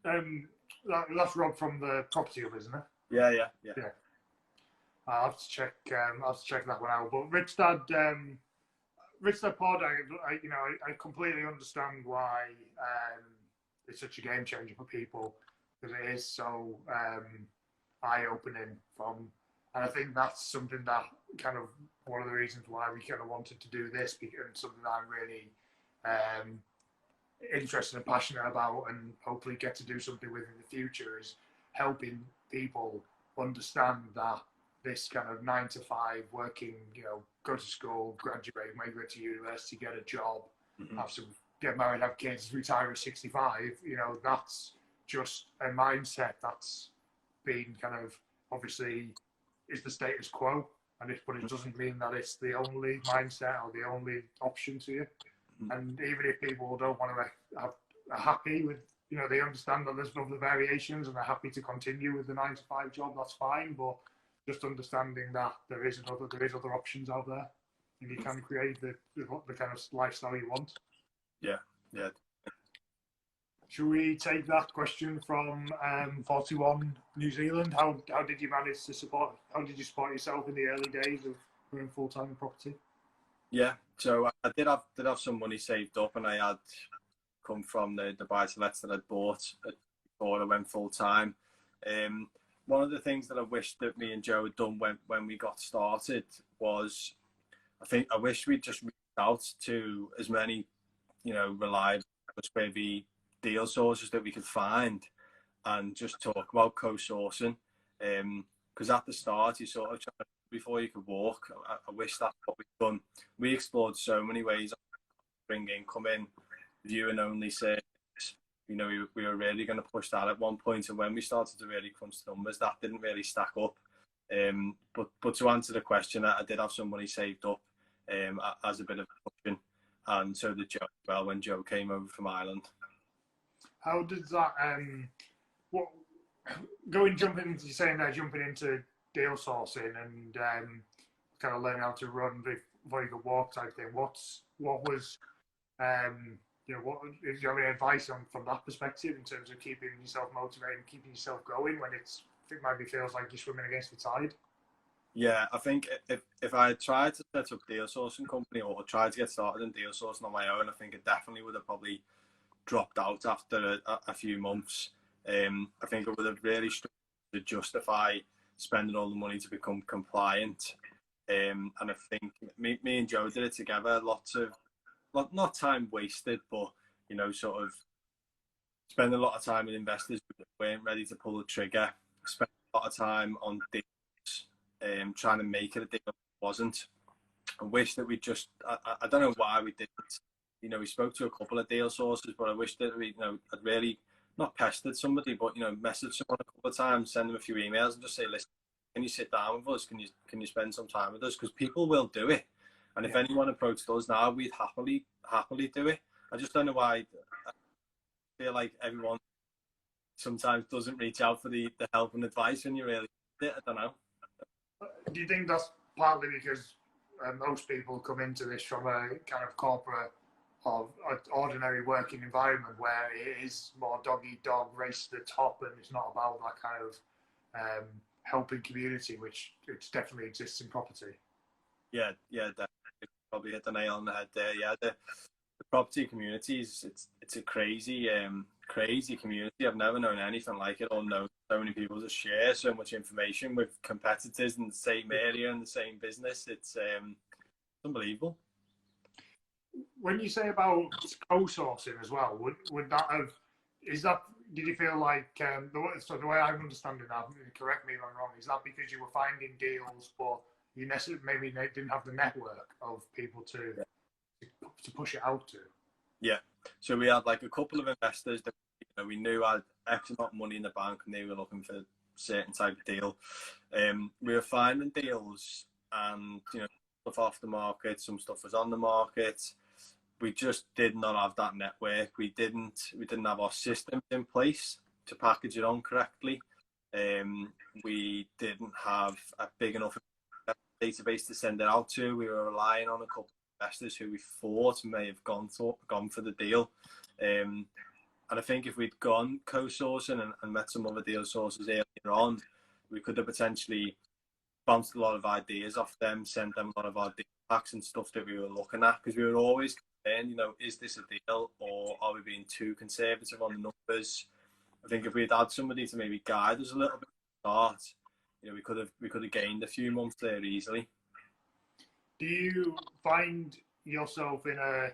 That's Rob from the Property Hub, isn't it? Yeah. I'll have to check. That one out. But Rich Dad Pod, I completely understand why it's such a game changer for people, because it is so eye-opening and I think that's something that kind of one of the reasons why we kind of wanted to do this, because something that I'm really interested and passionate about, and hopefully get to do something with in the future, is helping people understand that this kind of 9 to 5 working, go to school, graduate, migrate to university, get a job, have some, get married, have kids, retire at 65, that's just a mindset that's been kind of obviously is the status quo. But it doesn't mean that it's the only mindset or the only option to you. And even if people don't want to are happy with, they understand that there's other variations and they're happy to continue with the 9 to 5 job, that's fine. But just understanding that there is other options out there, and you can create the kind of lifestyle you want. Yeah. Should we take that question from 41 New Zealand? How did you manage to support? How did you support yourself in the early days of being full time in property? Yeah, so I did have some money saved up, and I had come from the buy-to-lets that I'd bought before I went full time. One of the things that I wish that me and Joe had done when we got started was, I wish we'd just reached out to as many, reliable, trustworthy deal sources that we could find, and just talk about co-sourcing. Because at the start, you sort of before you could walk. I wish that's what we've done. We explored so many ways of bring income in, viewing only service. We were really going to push that at one point, and when we started to really crunch the numbers, that didn't really stack up. But to answer the question, I did have some money saved up as a bit of a cushion, and so did Joe as well when Joe came over from Ireland. How does that jumping into deal sourcing and kind of learning how to run before you could walk type thing? What was do you have any advice from that perspective in terms of keeping yourself motivated and keeping yourself going when it maybe feels like you're swimming against the tide? Yeah, I think if I had tried to set up a deal sourcing company or tried to get started in deal sourcing on my own, I think it definitely would have probably dropped out after a few months. I think I would have really struggled to justify spending all the money to become compliant. And I think me and Joe did it together. Lots of, not time wasted, but sort of spend a lot of time with investors who weren't ready to pull the trigger. Spend a lot of time on deals, trying to make it a deal that wasn't. I wish that we just, I don't know why we didn't. We spoke to a couple of deal sources, but I wish that we, had really not pestered somebody, but messaged someone a couple of times, send them a few emails, and just say, listen, can you sit down with us? Can you spend some time with us? Because people will do it, and if anyone approached us now, we'd happily do it. I just don't know why. I feel like everyone sometimes doesn't reach out for the help and advice when you really need it. I don't know. Do you think that's partly because most people come into this from a kind of corporate of an ordinary working environment where it is more dog-eat-dog, race to the top, and it's not about that kind of helping community, which it definitely exists in property? Yeah, definitely. Probably hit the nail on the head there. Yeah, the property community it's a crazy community. I've never known anything like it, or known so many people to share so much information with competitors in the same area and the same business. It's unbelievable. When you say about co-sourcing as well, would that have, did you feel like, the way I'm understanding that, correct me if I'm wrong, is that because you were finding deals, but you maybe didn't have the network of people to push it out to? Yeah, so we had like a couple of investors that we knew had X amount of money in the bank and they were looking for a certain type of deal. We were finding deals and stuff off the market, some stuff was on the market. We just did not have that network. We didn't have our systems in place to package it on correctly. We didn't have a big enough database to send it out to. We were relying on a couple of investors who we thought may have gone for the deal. And I think if we'd gone co-sourcing and met some other deal sources earlier on, we could have potentially bounced a lot of ideas off them, sent them a lot of our deal packs and stuff that we were looking at, because we were always concerned, is this a deal or are we being too conservative on the numbers? I think if we'd had somebody to maybe guide us a little bit at the start, we could have gained a few months there easily. Do you find yourself in a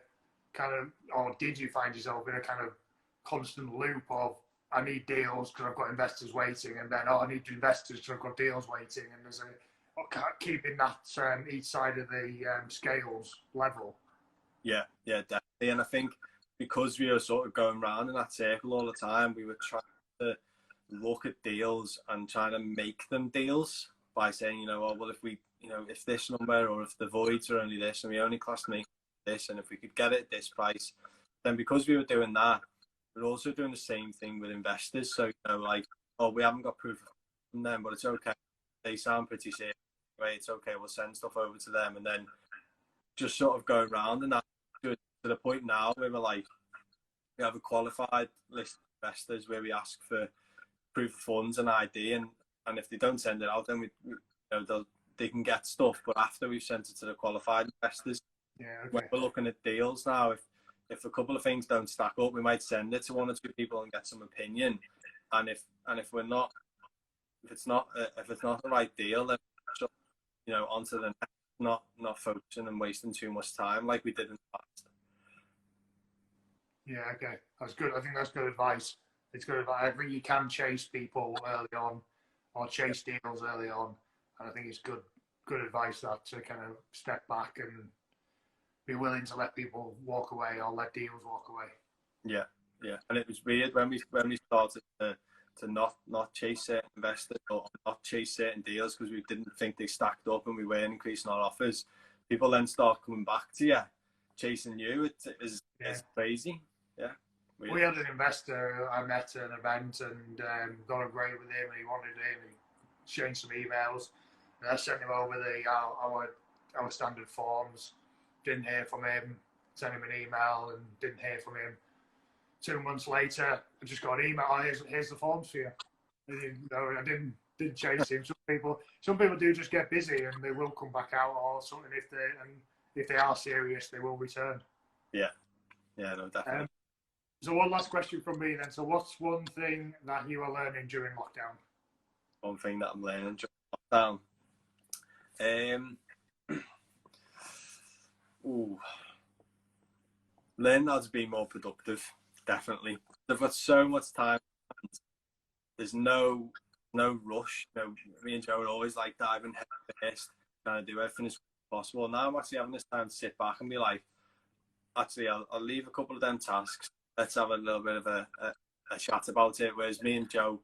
kind of, or did you find yourself in a kind of constant loop of I need deals because I've got investors waiting, and then I need investors because I've got deals waiting, and there's keeping that each side of the scales level. Yeah, definitely. And I think because we were sort of going round in that circle all the time, we were trying to look at deals and trying to make them deals by saying, you know, oh, well, if we, you know, if this number or if the voids are only this and we only class make this, and if we could get it at this price, then because we were doing that, we're also doing the same thing with investors. So, you know, like, oh, we haven't got proof from them, but it's okay. They sound pretty serious. Right? It's okay. We'll send stuff over to them, and then just sort of going around and that to the point now where we're like, we have a qualified list of investors where we ask for proof of funds and ID, and if they don't send it out, then we you know, they can get stuff. But after we've sent it to the qualified investors, when we're looking at deals now, if a couple of things don't stack up, we might send it to one or two people and get some opinion. And if we're not, if it's not the right deal, then you know, onto the next, not focusing and wasting too much time like we did in the past. Yeah, okay, that's good. I think that's good advice. It's good advice. I think you can chase people early on, or chase deals early on, and I think it's good advice that to kind of step back and be willing to let people walk away or let deals walk away. Yeah. And it was weird when we started to not chase certain investors or not chase certain deals because we didn't think they stacked up and we weren't increasing our offers. People then start coming back to you, chasing you. It's crazy. Yeah. Weird. We had an investor I met at an event and got on great with him, and he wanted in and exchanged some emails. And I sent him over our standard forms. Didn't hear from him. Sent him an email and didn't hear from him. 2 months later, I just got an email. Oh, here's the forms for you. I didn't chase him. Some people do just get busy and they will come back out or something. If they are serious, they will return. Yeah, no, definitely. So one last question from me then. So what's one thing that you are learning during lockdown? One thing that I'm learning during lockdown. Learn how to be more productive. Definitely. I've got so much time. There's no rush. You know, me and Joe are always like diving head first, trying to do everything as possible. Now I'm actually having this time to sit back and be like, actually, I'll leave a couple of them tasks. Let's have a little bit of a chat about it. Whereas me and Joe,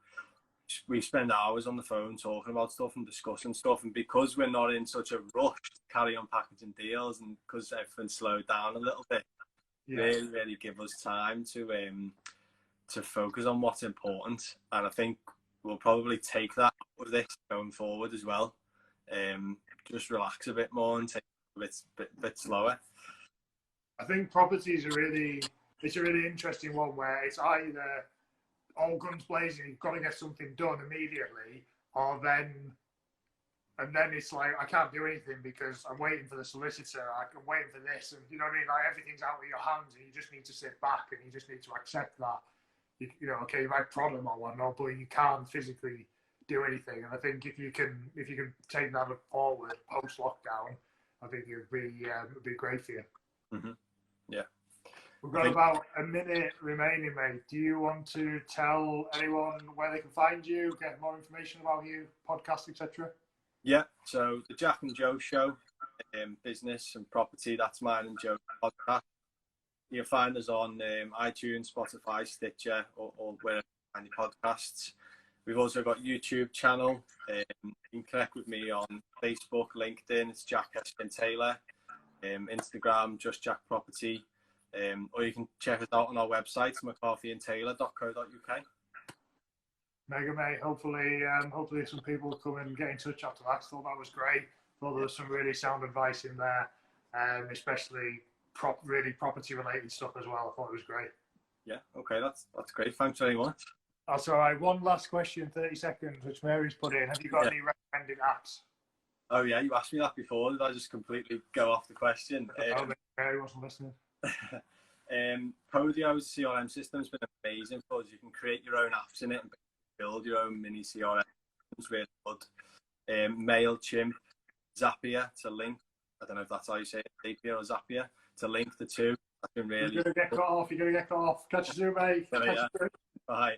we spend hours on the phone talking about stuff and discussing stuff. And because we're not in such a rush to carry on packaging deals, and because everything's slowed down a little bit, really give us time to focus on what's important. And I think we'll probably take that with this going forward as well. Just relax a bit more and take it a bit slower. I think property is a really interesting one where it's either all guns blazing, you've got to get something done immediately, or then it's like, I can't do anything because I'm waiting for the solicitor, I'm waiting for this, and you know what I mean? Like, everything's out of your hands and you just need to sit back and you just need to accept that. You know, okay, you might problem or whatnot, but you can't physically do anything. And I think if you can take that forward post lockdown, I think it'd be great for you. Mm-hmm. Yeah. We've got about a minute remaining, mate. Do you want to tell anyone where they can find you, get more information about you, podcast, etc.? Yeah, so the Jack and Joe Show, business and property, that's mine and Joe's podcast. You'll find us on iTunes, Spotify, Stitcher, or wherever you find your podcasts. We've also got YouTube channel. You can connect with me on Facebook, LinkedIn, it's Jack Heskin-Taylor. Instagram, just Jack Property. Or you can check us out on our website, mccarthyandtaylor.co.uk. Mega, mate. Hopefully some people will come and get in touch after that. Thought that was great. Thought there was some really sound advice in there, especially really property related stuff as well. I thought it was great. Yeah, okay, that's great. Thanks very much. That's all right. One last question, 30 seconds, which Mary's put in. Have you got any recommended apps? Oh yeah, you asked me that before. Did I just completely go off the question? Mary wasn't listening. Podio's CRM system's been amazing because you can create your own apps in it and build your own mini CRM. It's really good. MailChimp, Zapier to link. I don't know if that's how you say it, Zapier or Zapier, to link the two. That's been really. You're gonna get cut off. Catch you soon, mate. Bye.